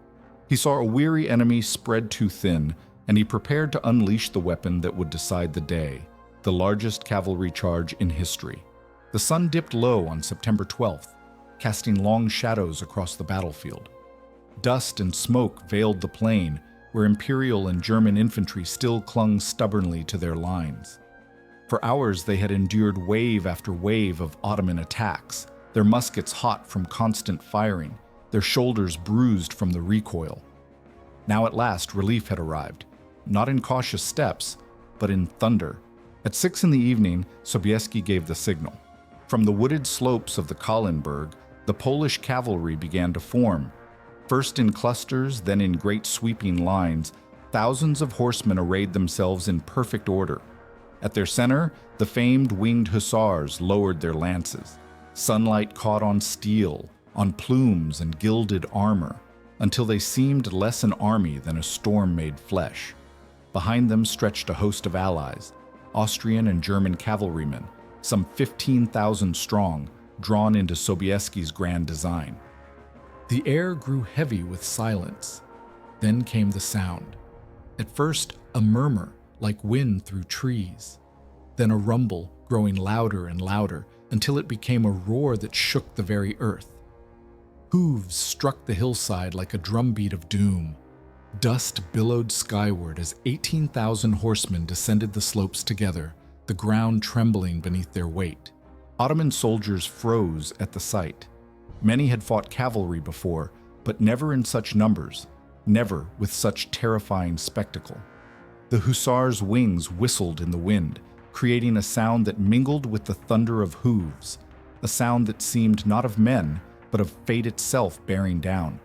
He saw a weary enemy spread too thin, and he prepared to unleash the weapon that would decide the day, the largest cavalry charge in history. The sun dipped low on September 12th, casting long shadows across the battlefield. Dust and smoke veiled the plain, where Imperial and German infantry still clung stubbornly to their lines. For hours they had endured wave after wave of Ottoman attacks, their muskets hot from constant firing, their shoulders bruised from the recoil. Now at last, relief had arrived, not in cautious steps, but in thunder. At 6 in the evening, Sobieski gave the signal. From the wooded slopes of the Kahlenberg, the Polish cavalry began to form. First in clusters, then in great sweeping lines, thousands of horsemen arrayed themselves in perfect order. At their center, the famed winged Hussars lowered their lances. Sunlight caught on steel, on plumes and gilded armor, until they seemed less an army than a storm made flesh. Behind them stretched a host of allies, Austrian and German cavalrymen, some 15,000 strong, drawn into Sobieski's grand design. The air grew heavy with silence. Then came the sound. At first, a murmur, like wind through trees. Then a rumble, growing louder and louder, until it became a roar that shook the very earth. Hooves struck the hillside like a drumbeat of doom. Dust billowed skyward as 18,000 horsemen descended the slopes together, the ground trembling beneath their weight. Ottoman soldiers froze at the sight. Many had fought cavalry before, but never in such numbers, never with such terrifying spectacle. The hussars' wings whistled in the wind, creating a sound that mingled with the thunder of hooves, a sound that seemed not of men, but of fate itself bearing down.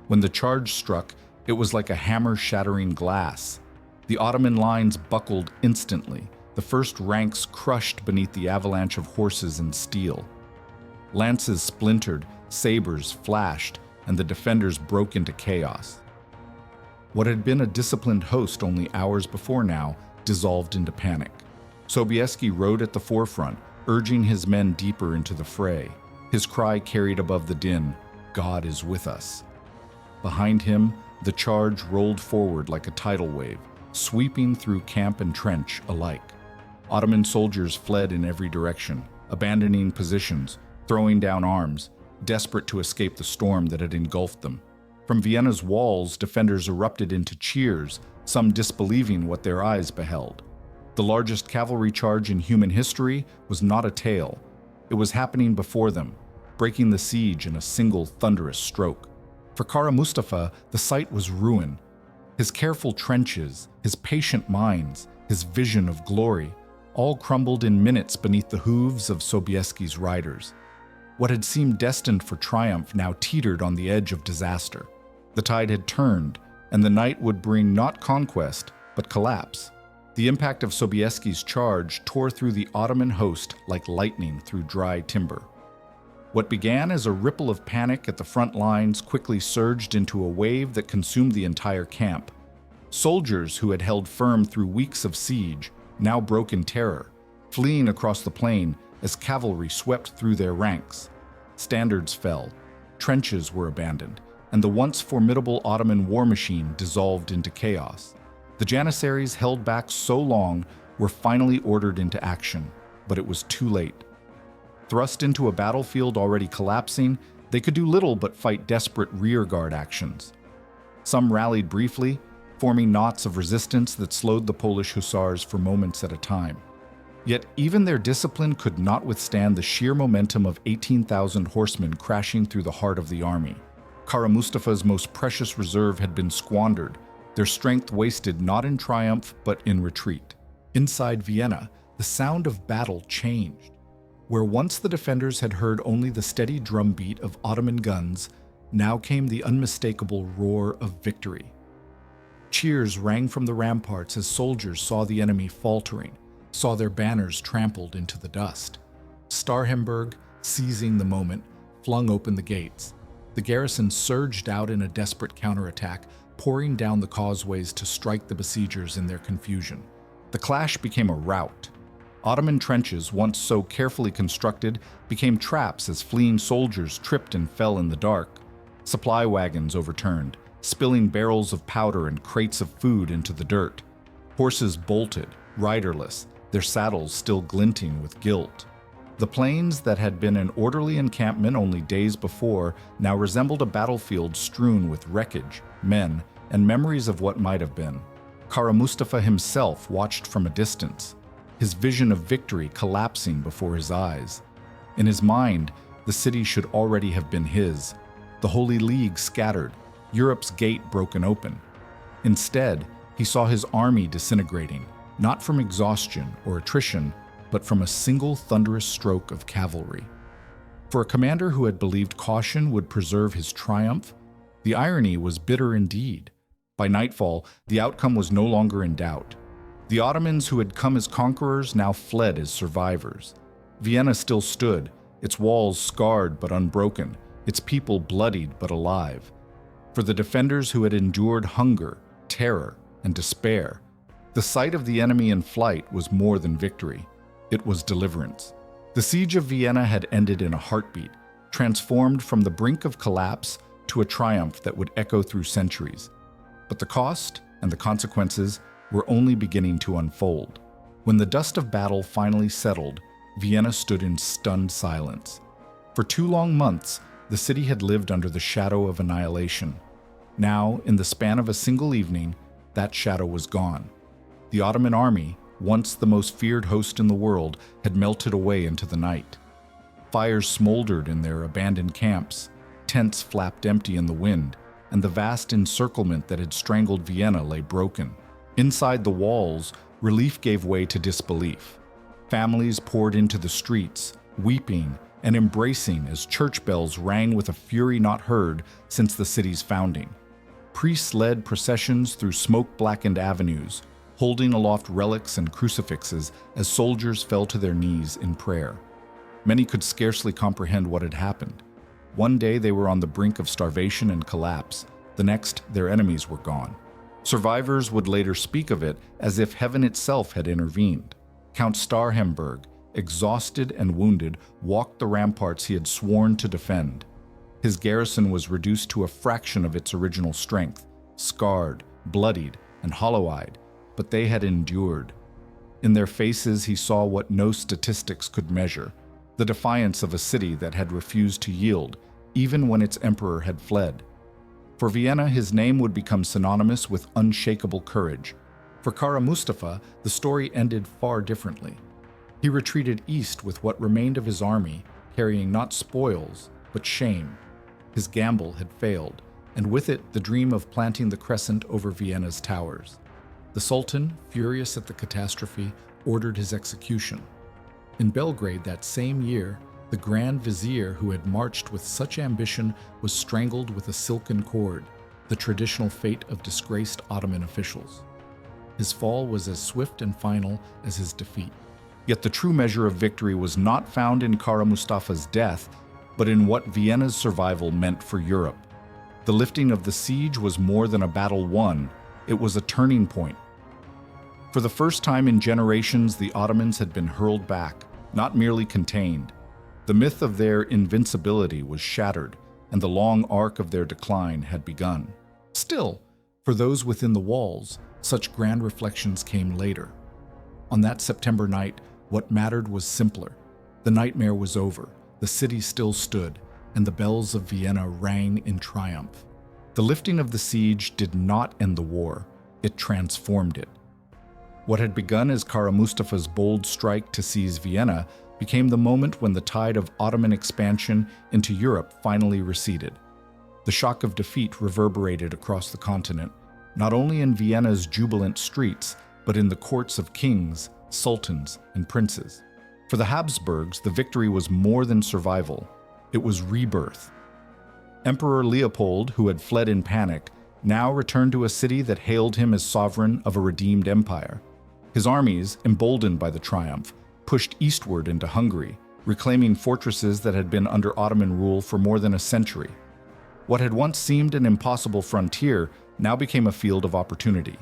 When the charge struck, it was like a hammer shattering glass. The Ottoman lines buckled instantly, the first ranks crushed beneath the avalanche of horses and steel. Lances splintered, sabers flashed, and the defenders broke into chaos. What had been a disciplined host only hours before now dissolved into panic. Sobieski rode at the forefront, urging his men deeper into the fray. His cry carried above the din, "God is with us." Behind him, the charge rolled forward like a tidal wave, sweeping through camp and trench alike. Ottoman soldiers fled in every direction, abandoning positions, throwing down arms, desperate to escape the storm that had engulfed them. From Vienna's walls, defenders erupted into cheers, some disbelieving what their eyes beheld. The largest cavalry charge in human history was not a tale. It was happening before them, breaking the siege in a single thunderous stroke. For Kara Mustafa, the sight was ruin. His careful trenches, his patient mines, his vision of glory, all crumbled in minutes beneath the hooves of Sobieski's riders. What had seemed destined for triumph now teetered on the edge of disaster. The tide had turned, and the night would bring not conquest, but collapse. The impact of Sobieski's charge tore through the Ottoman host like lightning through dry timber. What began as a ripple of panic at the front lines quickly surged into a wave that consumed the entire camp. Soldiers who had held firm through weeks of siege now broke in terror, fleeing across the plain as cavalry swept through their ranks. Standards fell, trenches were abandoned, and the once formidable Ottoman war machine dissolved into chaos. The Janissaries, held back so long, were finally ordered into action, but it was too late. Thrust into a battlefield already collapsing, they could do little but fight desperate rearguard actions. Some rallied briefly, forming knots of resistance that slowed the Polish hussars for moments at a time. Yet even their discipline could not withstand the sheer momentum of 18,000 horsemen crashing through the heart of the army. Kara Mustafa's most precious reserve had been squandered, their strength wasted not in triumph but in retreat. Inside Vienna, the sound of battle changed. Where once the defenders had heard only the steady drumbeat of Ottoman guns, now came the unmistakable roar of victory. Cheers rang from the ramparts as soldiers saw the enemy faltering, saw their banners trampled into the dust. Starhemberg, seizing the moment, flung open the gates. The garrison surged out in a desperate counterattack, pouring down the causeways to strike the besiegers in their confusion. The clash became a rout. Ottoman trenches, once so carefully constructed, became traps as fleeing soldiers tripped and fell in the dark. Supply wagons overturned, spilling barrels of powder and crates of food into the dirt. Horses bolted, riderless, their saddles still glinting with gilt. The plains that had been an orderly encampment only days before now resembled a battlefield strewn with wreckage, men, and memories of what might have been. Kara Mustafa himself watched from a distance, his vision of victory collapsing before his eyes. In his mind, the city should already have been his, the Holy League scattered, Europe's gate broken open. Instead, he saw his army disintegrating, not from exhaustion or attrition, but from a single thunderous stroke of cavalry. For a commander who had believed caution would preserve his triumph, the irony was bitter indeed. By nightfall, the outcome was no longer in doubt. The Ottomans who had come as conquerors now fled as survivors. Vienna still stood, its walls scarred but unbroken, its people bloodied but alive. For the defenders who had endured hunger, terror, and despair, the sight of the enemy in flight was more than victory. It was deliverance. The Siege of Vienna had ended in a heartbeat, transformed from the brink of collapse to a triumph that would echo through centuries. But the cost and the consequences were only beginning to unfold. When the dust of battle finally settled, Vienna stood in stunned silence. For 2 long months, the city had lived under the shadow of annihilation. Now, in the span of a single evening, that shadow was gone. The Ottoman army, once the most feared host in the world, had melted away into the night. Fires smoldered in their abandoned camps, tents flapped empty in the wind, and the vast encirclement that had strangled Vienna lay broken. Inside the walls, relief gave way to disbelief. Families poured into the streets, weeping and embracing as church bells rang with a fury not heard since the city's founding. Priests led processions through smoke-blackened avenues, holding aloft relics and crucifixes as soldiers fell to their knees in prayer. Many could scarcely comprehend what had happened. One day they were on the brink of starvation and collapse. The next, their enemies were gone. Survivors would later speak of it as if heaven itself had intervened. Count Starhemberg, exhausted and wounded, walked the ramparts he had sworn to defend. His garrison was reduced to a fraction of its original strength, scarred, bloodied, and hollow-eyed, but they had endured. In their faces he saw what no statistics could measure, the defiance of a city that had refused to yield, even when its emperor had fled. For Vienna, his name would become synonymous with unshakable courage. For Kara Mustafa, the story ended far differently. He retreated east with what remained of his army, carrying not spoils, but shame. His gamble had failed, and with it the dream of planting the crescent over Vienna's towers. The Sultan, furious at the catastrophe, ordered his execution. In Belgrade that same year, the Grand Vizier who had marched with such ambition was strangled with a silken cord, the traditional fate of disgraced Ottoman officials. His fall was as swift and final as his defeat. Yet the true measure of victory was not found in Kara Mustafa's death, but in what Vienna's survival meant for Europe. The lifting of the siege was more than a battle won, it was a turning point. For the first time in generations, the Ottomans had been hurled back, not merely contained. The myth of their invincibility was shattered, and the long arc of their decline had begun. Still, for those within the walls, such grand reflections came later. On that September night, what mattered was simpler. The nightmare was over, the city still stood, and the bells of Vienna rang in triumph. The lifting of the siege did not end the war, it transformed it. What had begun as Kara Mustafa's bold strike to seize Vienna became the moment when the tide of Ottoman expansion into Europe finally receded. The shock of defeat reverberated across the continent, not only in Vienna's jubilant streets, but in the courts of kings, sultans, and princes. For the Habsburgs, the victory was more than survival. It was rebirth. Emperor Leopold, who had fled in panic, now returned to a city that hailed him as sovereign of a redeemed empire. His armies, emboldened by the triumph, pushed eastward into Hungary, reclaiming fortresses that had been under Ottoman rule for more than a century. What had once seemed an impossible frontier now became a field of opportunity.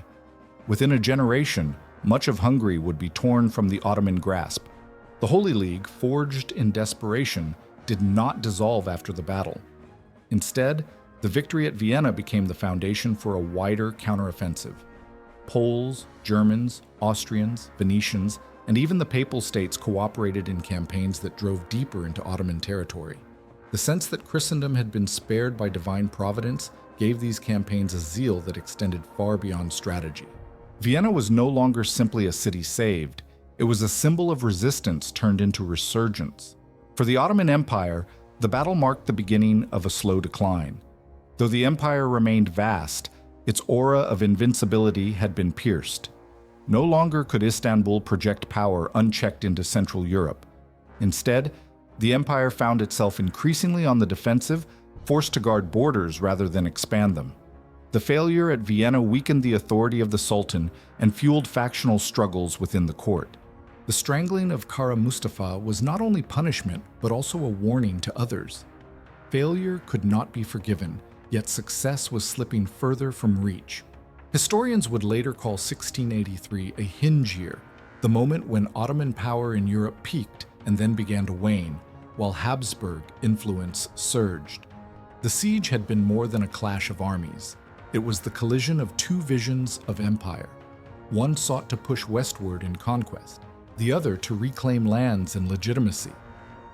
Within a generation, much of Hungary would be torn from the Ottoman grasp. The Holy League, forged in desperation, did not dissolve after the battle. Instead, the victory at Vienna became the foundation for a wider counteroffensive. Poles, Germans, Austrians, Venetians, and even the Papal States cooperated in campaigns that drove deeper into Ottoman territory. The sense that Christendom had been spared by divine providence gave these campaigns a zeal that extended far beyond strategy. Vienna was no longer simply a city saved, it was a symbol of resistance turned into resurgence. For the Ottoman Empire, the battle marked the beginning of a slow decline. Though the empire remained vast, Its aura of invincibility had been pierced. No longer could Istanbul project power unchecked into Central Europe. Instead, the empire found itself increasingly on the defensive, forced to guard borders rather than expand them. The failure at Vienna weakened the authority of the Sultan and fueled factional struggles within the court. The strangling of Kara Mustafa was not only punishment, but also a warning to others. Failure could not be forgiven, yet success was slipping further from reach. Historians would later call 1683 a hinge year, the moment when Ottoman power in Europe peaked and then began to wane, while Habsburg influence surged. The siege had been more than a clash of armies. It was the collision of two visions of empire. One sought to push westward in conquest, the other to reclaim lands and legitimacy.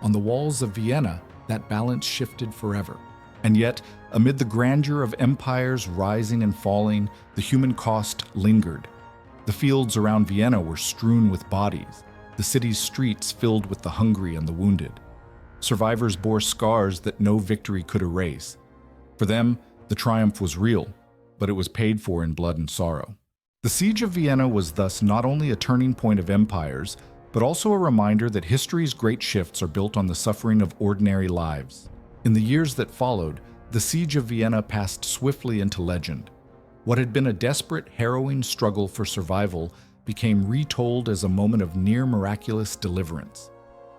On the walls of Vienna, that balance shifted forever. And yet, amid the grandeur of empires rising and falling, the human cost lingered. The fields around Vienna were strewn with bodies, the city's streets filled with the hungry and the wounded. Survivors bore scars that no victory could erase. For them, the triumph was real, but it was paid for in blood and sorrow. The Siege of Vienna was thus not only a turning point of empires, but also a reminder that history's great shifts are built on the suffering of ordinary lives. In the years that followed, the Siege of Vienna passed swiftly into legend. What had been a desperate, harrowing struggle for survival became retold as a moment of near-miraculous deliverance.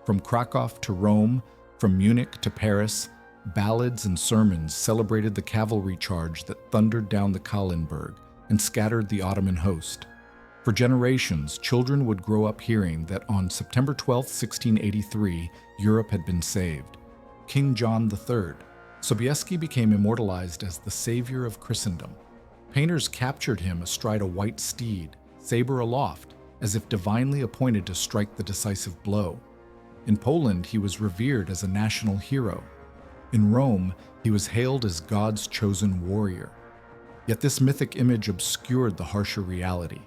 From Krakow to Rome, from Munich to Paris, ballads and sermons celebrated the cavalry charge that thundered down the Kahlenberg and scattered the Ottoman host. For generations, children would grow up hearing that on September 12, 1683, Europe had been saved. King John III, Sobieski became immortalized as the savior of Christendom. Painters captured him astride a white steed, saber aloft, as if divinely appointed to strike the decisive blow. In Poland, he was revered as a national hero. In Rome, he was hailed as God's chosen warrior. Yet this mythic image obscured the harsher reality,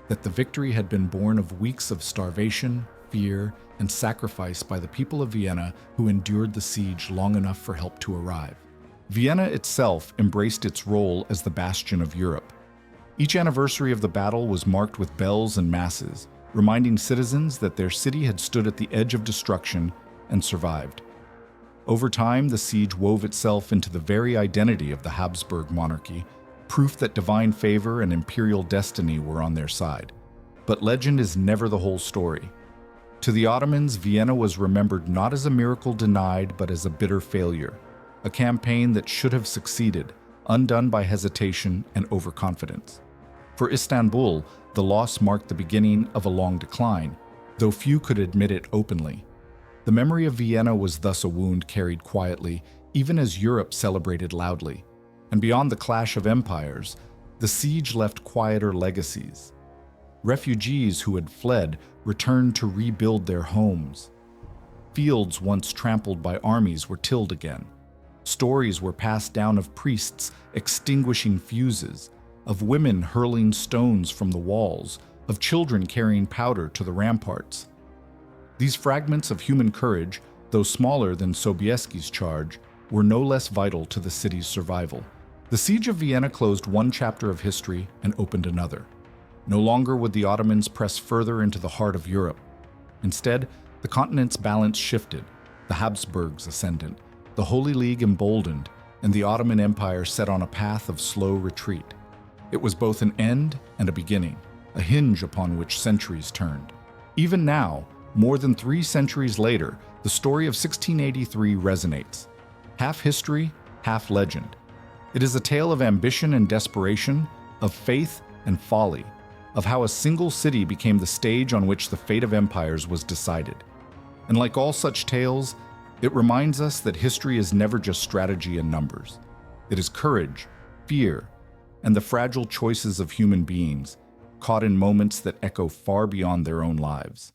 that the victory had been born of weeks of starvation, fear, and sacrifice by the people of Vienna who endured the siege long enough for help to arrive. Vienna itself embraced its role as the bastion of Europe. Each anniversary of the battle was marked with bells and masses, reminding citizens that their city had stood at the edge of destruction and survived. Over time, the siege wove itself into the very identity of the Habsburg monarchy, proof that divine favor and imperial destiny were on their side. But legend is never the whole story. To the Ottomans, Vienna was remembered not as a miracle denied, but as a bitter failure, a campaign that should have succeeded, undone by hesitation and overconfidence. For Istanbul, the loss marked the beginning of a long decline, though few could admit it openly. The memory of Vienna was thus a wound carried quietly, even as Europe celebrated loudly. And beyond the clash of empires, the siege left quieter legacies. Refugees who had fled returned to rebuild their homes. Fields once trampled by armies were tilled again. Stories were passed down of priests extinguishing fuses, of women hurling stones from the walls, of children carrying powder to the ramparts. These fragments of human courage, though smaller than Sobieski's charge, were no less vital to the city's survival. The Siege of Vienna closed one chapter of history and opened another. No longer would the Ottomans press further into the heart of Europe. Instead, the continent's balance shifted, the Habsburgs ascendant, the Holy League emboldened, and the Ottoman Empire set on a path of slow retreat. It was both an end and a beginning, a hinge upon which centuries turned. Even now, more than 3 centuries later, the story of 1683 resonates. Half history, half legend. It is a tale of ambition and desperation, of faith and folly, of how a single city became the stage on which the fate of empires was decided. And like all such tales, it reminds us that history is never just strategy and numbers. It is courage, fear, and the fragile choices of human beings, caught in moments that echo far beyond their own lives.